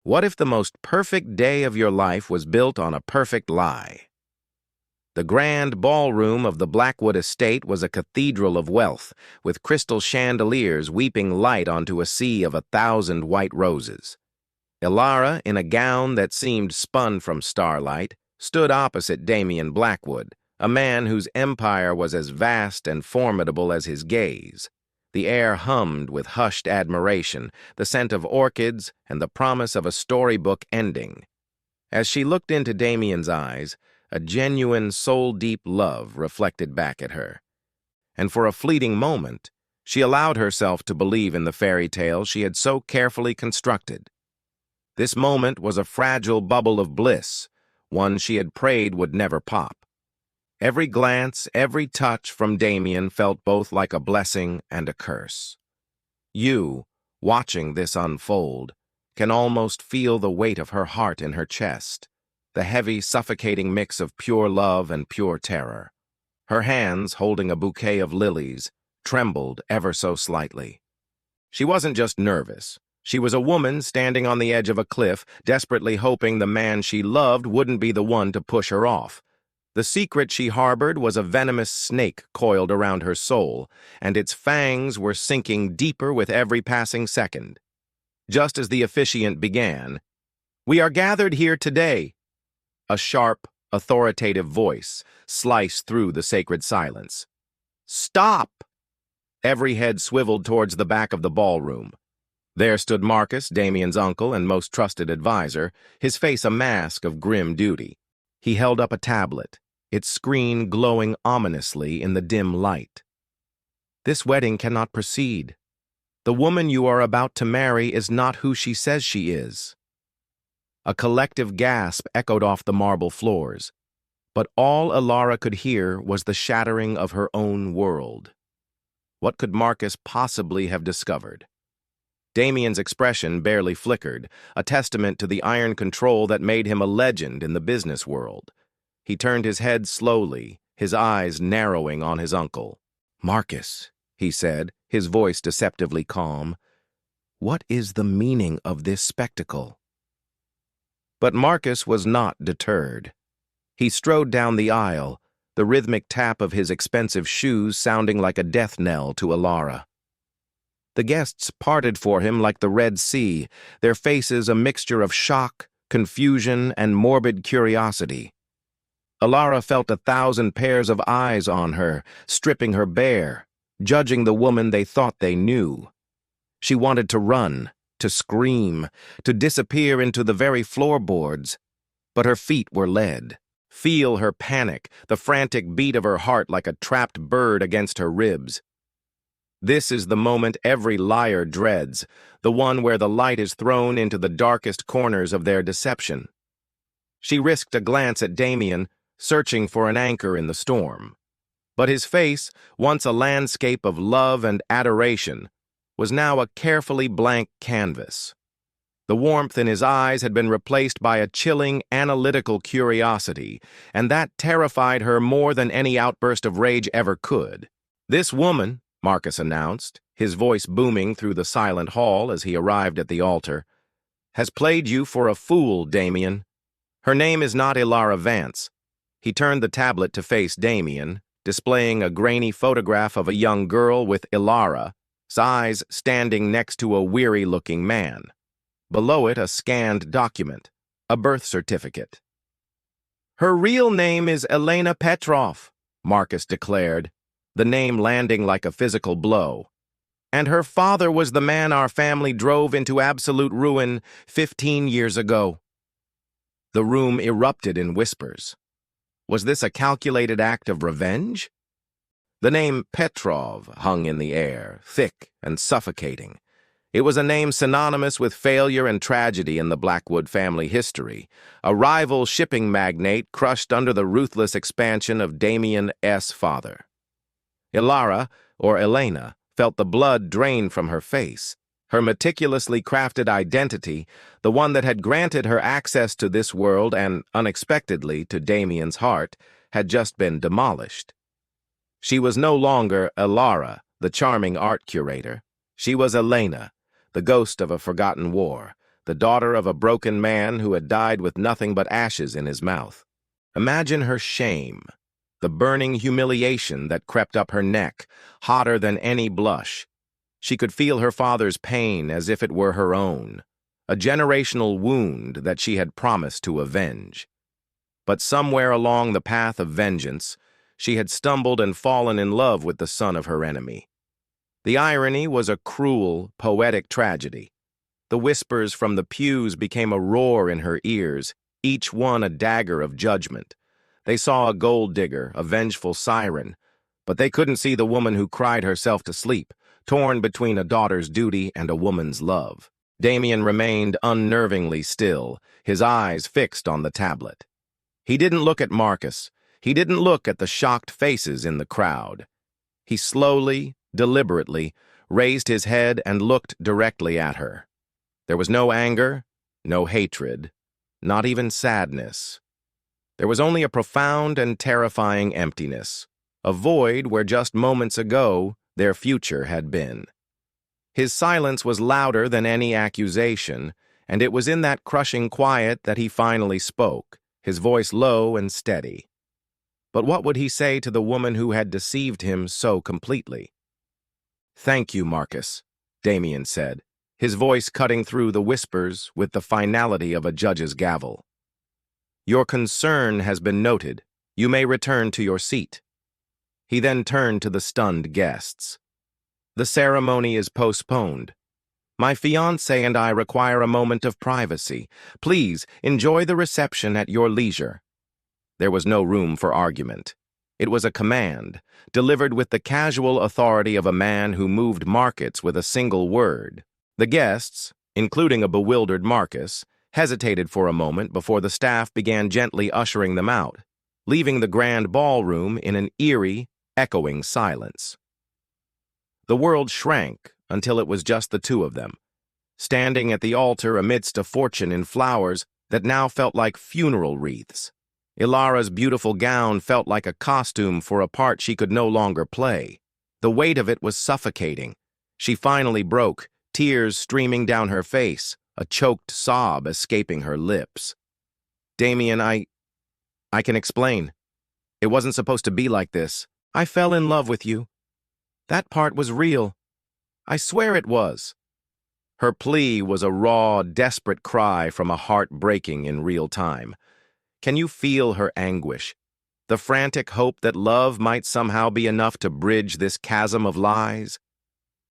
What if the most perfect day of your life was built on a perfect lie? The grand ballroom of the Blackwood estate was a cathedral of wealth, with crystal chandeliers weeping light onto a sea of 1,000 white roses. Elara, in a gown that seemed spun from starlight, stood opposite Damien Blackwood, a man whose empire was as vast and formidable as his gaze. The air hummed with hushed admiration, the scent of orchids, and the promise of a storybook ending. As she looked into Damien's eyes, a genuine, soul-deep love reflected back at her. And for a fleeting moment, she allowed herself to believe in the fairy tale she had so carefully constructed. This moment was a fragile bubble of bliss, one she had prayed would never pop. Every glance, every touch from Damien felt both like a blessing and a curse. You, watching this unfold, can almost feel the weight of her heart in her chest, the heavy, suffocating mix of pure love and pure terror. Her hands, holding a bouquet of lilies, trembled ever so slightly. She wasn't just nervous. She was a woman standing on the edge of a cliff, desperately hoping the man she loved wouldn't be the one to push her off. The secret she harbored was a venomous snake coiled around her soul, and its fangs were sinking deeper with every passing second. Just as the officiant began, "We are gathered here today," a sharp, authoritative voice sliced through the sacred silence. "Stop!" Every head swiveled towards the back of the ballroom. There stood Marcus, Damien's uncle and most trusted advisor, his face a mask of grim duty. He held up a tablet, its screen glowing ominously in the dim light. "This wedding cannot proceed. The woman you are about to marry is not who she says she is." A collective gasp echoed off the marble floors, but all Elara could hear was the shattering of her own world. What could Marcus possibly have discovered? Damien's expression barely flickered, a testament to the iron control that made him a legend in the business world. He turned his head slowly, his eyes narrowing on his uncle. "Marcus," he said, his voice deceptively calm, "what is the meaning of this spectacle?" But Marcus was not deterred. He strode down the aisle, the rhythmic tap of his expensive shoes sounding like a death knell to Elara. The guests parted for him like the Red Sea, their faces a mixture of shock, confusion, and morbid curiosity. Elara felt 1,000 pairs of eyes on her, stripping her bare, judging the woman they thought they knew. She wanted to run, to scream, to disappear into the very floorboards, but her feet were lead. Feel her panic, the frantic beat of her heart like a trapped bird against her ribs. This is the moment every liar dreads, the one where the light is thrown into the darkest corners of their deception. She risked a glance at Damien, searching for an anchor in the storm. But his face, once a landscape of love and adoration, was now a carefully blank canvas. The warmth in his eyes had been replaced by a chilling, analytical curiosity, and that terrified her more than any outburst of rage ever could. "This woman," Marcus announced, his voice booming through the silent hall as he arrived at the altar, "has played you for a fool, Damien. Her name is not Elara Vance." He turned the tablet to face Damien, displaying a grainy photograph of a young girl with Elara's eyes standing next to a weary-looking man. Below it, a scanned document, a birth certificate. "Her real name is Elena Petrov," Marcus declared, the name landing like a physical blow. "And her father was the man our family drove into absolute ruin 15 years ago." The room erupted in whispers. Was this a calculated act of revenge? The name Petrov hung in the air, thick and suffocating. It was a name synonymous with failure and tragedy in the Blackwood family history, a rival shipping magnate crushed under the ruthless expansion of Damien's father. Elara, or Elena, felt the blood drain from her face. Her meticulously crafted identity, the one that had granted her access to this world and, unexpectedly, to Damien's heart, had just been demolished. She was no longer Elara, the charming art curator. She was Elena, the ghost of a forgotten war, the daughter of a broken man who had died with nothing but ashes in his mouth. Imagine her shame, the burning humiliation that crept up her neck, hotter than any blush. She could feel her father's pain as if it were her own, a generational wound that she had promised to avenge. But somewhere along the path of vengeance, she had stumbled and fallen in love with the son of her enemy. The irony was a cruel, poetic tragedy. The whispers from the pews became a roar in her ears, each one a dagger of judgment. They saw a gold digger, a vengeful siren, but they couldn't see the woman who cried herself to sleep, torn between a daughter's duty and a woman's love. Damien remained unnervingly still, his eyes fixed on the tablet. He didn't look at Marcus. He didn't look at the shocked faces in the crowd. He slowly, deliberately, raised his head and looked directly at her. There was no anger, no hatred, not even sadness. There was only a profound and terrifying emptiness, a void where just moments ago their future had been. His silence was louder than any accusation, and it was in that crushing quiet that he finally spoke, his voice low and steady. But what would he say to the woman who had deceived him so completely? "Thank you, Marcus," Damien said, his voice cutting through the whispers with the finality of a judge's gavel. "Your concern has been noted. You may return to your seat." He then turned to the stunned guests. "The ceremony is postponed. My fiancé and I require a moment of privacy. Please enjoy the reception at your leisure." There was no room for argument. It was a command, delivered with the casual authority of a man who moved markets with a single word. The guests, including a bewildered Marcus, hesitated for a moment before the staff began gently ushering them out, leaving the grand ballroom in an eerie, echoing silence. The world shrank until it was just the two of them, standing at the altar amidst a fortune in flowers that now felt like funeral wreaths. Elara's beautiful gown felt like a costume for a part she could no longer play. The weight of it was suffocating. She finally broke, tears streaming down her face, a choked sob escaping her lips. "Damien, I can explain. It wasn't supposed to be like this. I fell in love with you. That part was real. I swear it was." Her plea was a raw, desperate cry from a heart breaking in real time. Can you feel her anguish? The frantic hope that love might somehow be enough to bridge this chasm of lies?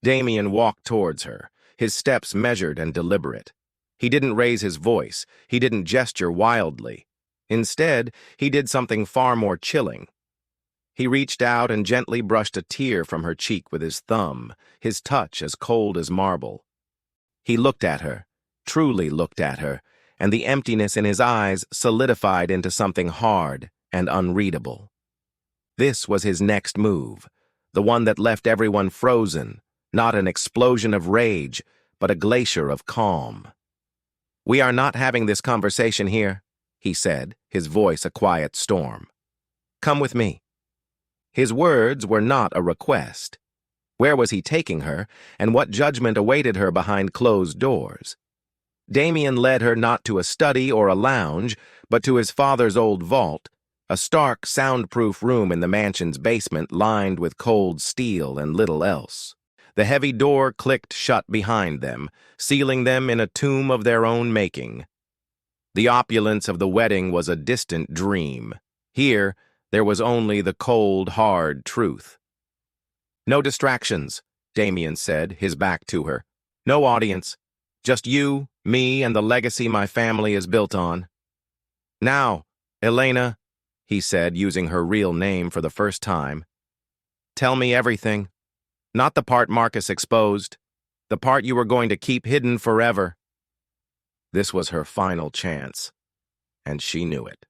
Damien walked towards her, his steps measured and deliberate. He didn't raise his voice. He didn't gesture wildly. Instead, he did something far more chilling. He reached out and gently brushed a tear from her cheek with his thumb, his touch as cold as marble. He looked at her, truly looked at her, and the emptiness in his eyes solidified into something hard and unreadable. This was his next move, the one that left everyone frozen, not an explosion of rage, but a glacier of calm. "We are not having this conversation here," he said, his voice a quiet storm. "Come with me." His words were not a request. Where was he taking her, and what judgment awaited her behind closed doors? Damien led her not to a study or a lounge, but to his father's old vault, a stark, soundproof room in the mansion's basement lined with cold steel and little else. The heavy door clicked shut behind them, sealing them in a tomb of their own making. The opulence of the wedding was a distant dream. Here, there was only the cold, hard truth. "No distractions," Damien said, his back to her. "No audience. Just you, me, and the legacy my family is built on." "Now, Elena," he said, using her real name for the first time, "tell me everything. Not the part Marcus exposed, the part you were going to keep hidden forever." This was her final chance, and she knew it.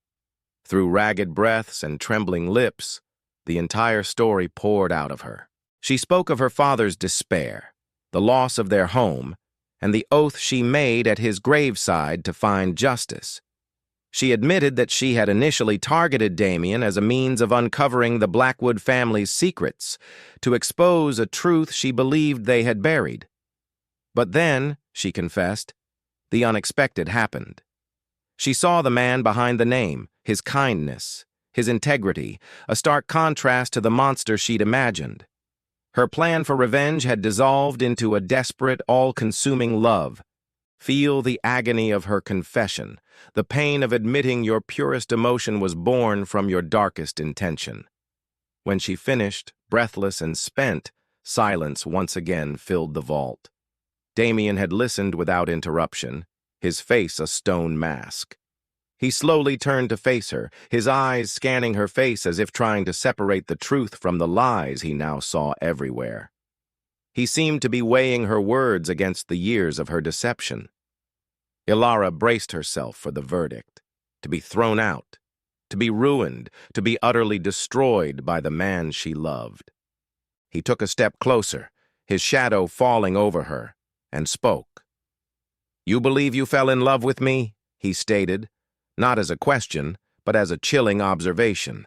Through ragged breaths and trembling lips, the entire story poured out of her. She spoke of her father's despair, the loss of their home, and the oath she made at his graveside to find justice. She admitted that she had initially targeted Damien as a means of uncovering the Blackwood family's secrets, to expose a truth she believed they had buried. But then, she confessed, The unexpected happened. She saw the man behind the name, his kindness, his integrity, a stark contrast to the monster she'd imagined. Her plan for revenge had dissolved into a desperate, all-consuming love. Feel the agony of her confession, the pain of admitting your purest emotion was born from your darkest intention. When she finished, breathless and spent, silence once again filled the vault. Damien had listened without interruption, his face a stone mask. He slowly turned to face her, his eyes scanning her face as if trying to separate the truth from the lies he now saw everywhere. He seemed to be weighing her words against the years of her deception. Elara braced herself for the verdict, to be thrown out, to be ruined, to be utterly destroyed by the man she loved. He took a step closer, his shadow falling over her, and spoke. "You believe you fell in love with me?" he stated, not as a question, but as a chilling observation.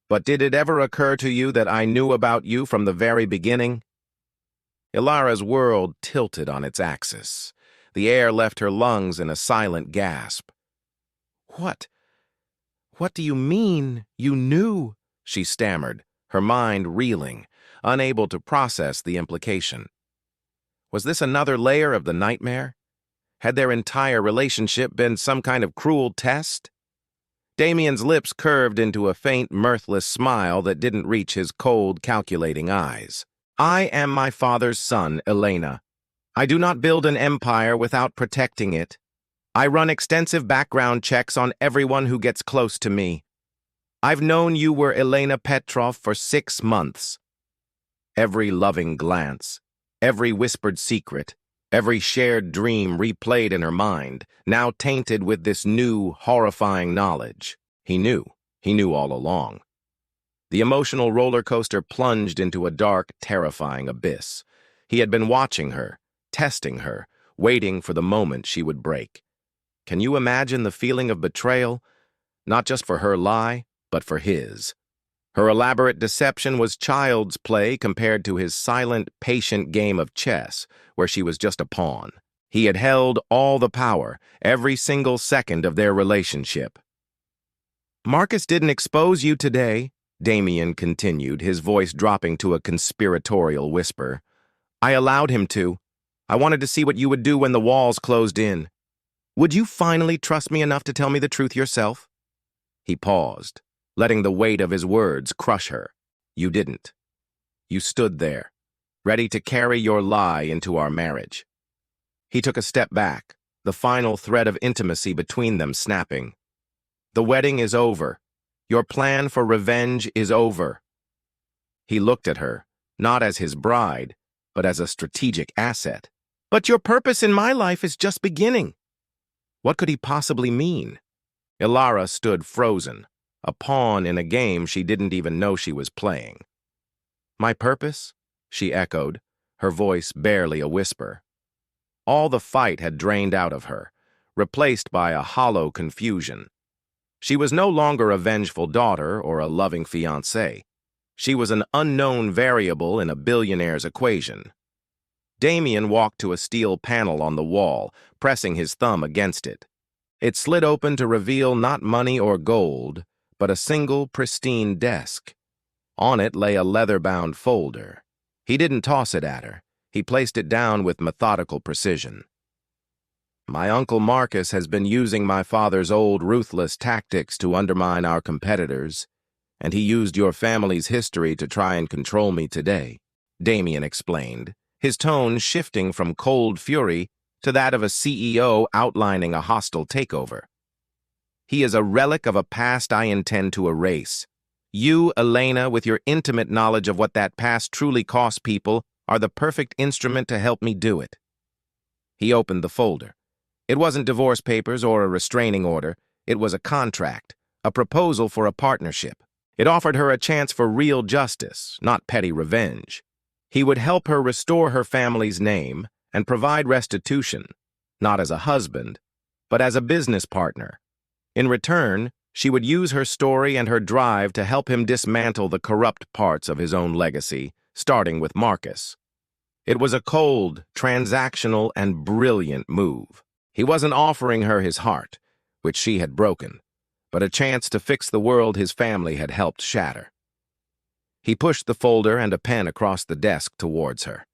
"But did it ever occur to you that I knew about you from the very beginning?" Elara's world tilted on its axis. The air left her lungs in a silent gasp. What do you mean, you knew?" she stammered, her mind reeling, unable to process the implication. Was this another layer of the nightmare? Had their entire relationship been some kind of cruel test? Damien's lips curved into a faint, mirthless smile that didn't reach his cold, calculating eyes. "I am my father's son, Elena. I do not build an empire without protecting it. I run extensive background checks on everyone who gets close to me. I've known you were Elena Petrov for 6 months. Every loving glance, every whispered secret, every shared dream replayed in her mind, now tainted with this new, horrifying knowledge. He knew all along. The emotional roller coaster plunged into a dark, terrifying abyss. He had been watching her, testing her, waiting for the moment she would break. Can you imagine the feeling of betrayal? Not just for her lie, but for his. Her elaborate deception was child's play compared to his silent, patient game of chess, where she was just a pawn. He had held all the power, every single second of their relationship. "Marcus didn't expose you today," Damien continued, his voice dropping to a conspiratorial whisper. "I allowed him to. I wanted to see what you would do when the walls closed in. Would you finally trust me enough to tell me the truth yourself?" He paused, letting the weight of his words crush her. "You didn't. You stood there, ready to carry your lie into our marriage." He took a step back, the final thread of intimacy between them snapping. "The wedding is over. Your plan for revenge is over." He looked at her, not as his bride, but as a strategic asset. "But your purpose in my life is just beginning." What could he possibly mean? Elara stood frozen, a pawn in a game she didn't even know she was playing. "My purpose?" she echoed, her voice barely a whisper. All the fight had drained out of her, replaced by a hollow confusion. She was no longer a vengeful daughter or a loving fiancée. She was an unknown variable in a billionaire's equation. Damien walked to a steel panel on the wall, pressing his thumb against it. It slid open to reveal not money or gold, but a single, pristine desk. On it lay a leather-bound folder. He didn't toss it at her. He placed it down with methodical precision. "My Uncle Marcus has been using my father's old, ruthless tactics to undermine our competitors, and he used your family's history to try and control me today," Damien explained, his tone shifting from cold fury to that of a CEO outlining a hostile takeover. "He is a relic of a past I intend to erase. You, Elena, with your intimate knowledge of what that past truly cost people, are the perfect instrument to help me do it." He opened the folder. It wasn't divorce papers or a restraining order. It was a contract, a proposal for a partnership. It offered her a chance for real justice, not petty revenge. He would help her restore her family's name and provide restitution, not as a husband, but as a business partner. In return, she would use her story and her drive to help him dismantle the corrupt parts of his own legacy, starting with Marcus. It was a cold, transactional, and brilliant move. He wasn't offering her his heart, which she had broken, but a chance to fix the world his family had helped shatter. He pushed the folder and a pen across the desk towards her.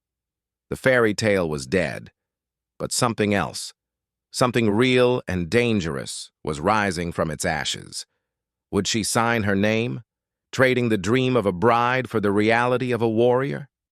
The fairy tale was dead, but something else, something real and dangerous, was rising from its ashes. Would she sign her name, trading the dream of a bride for the reality of a warrior?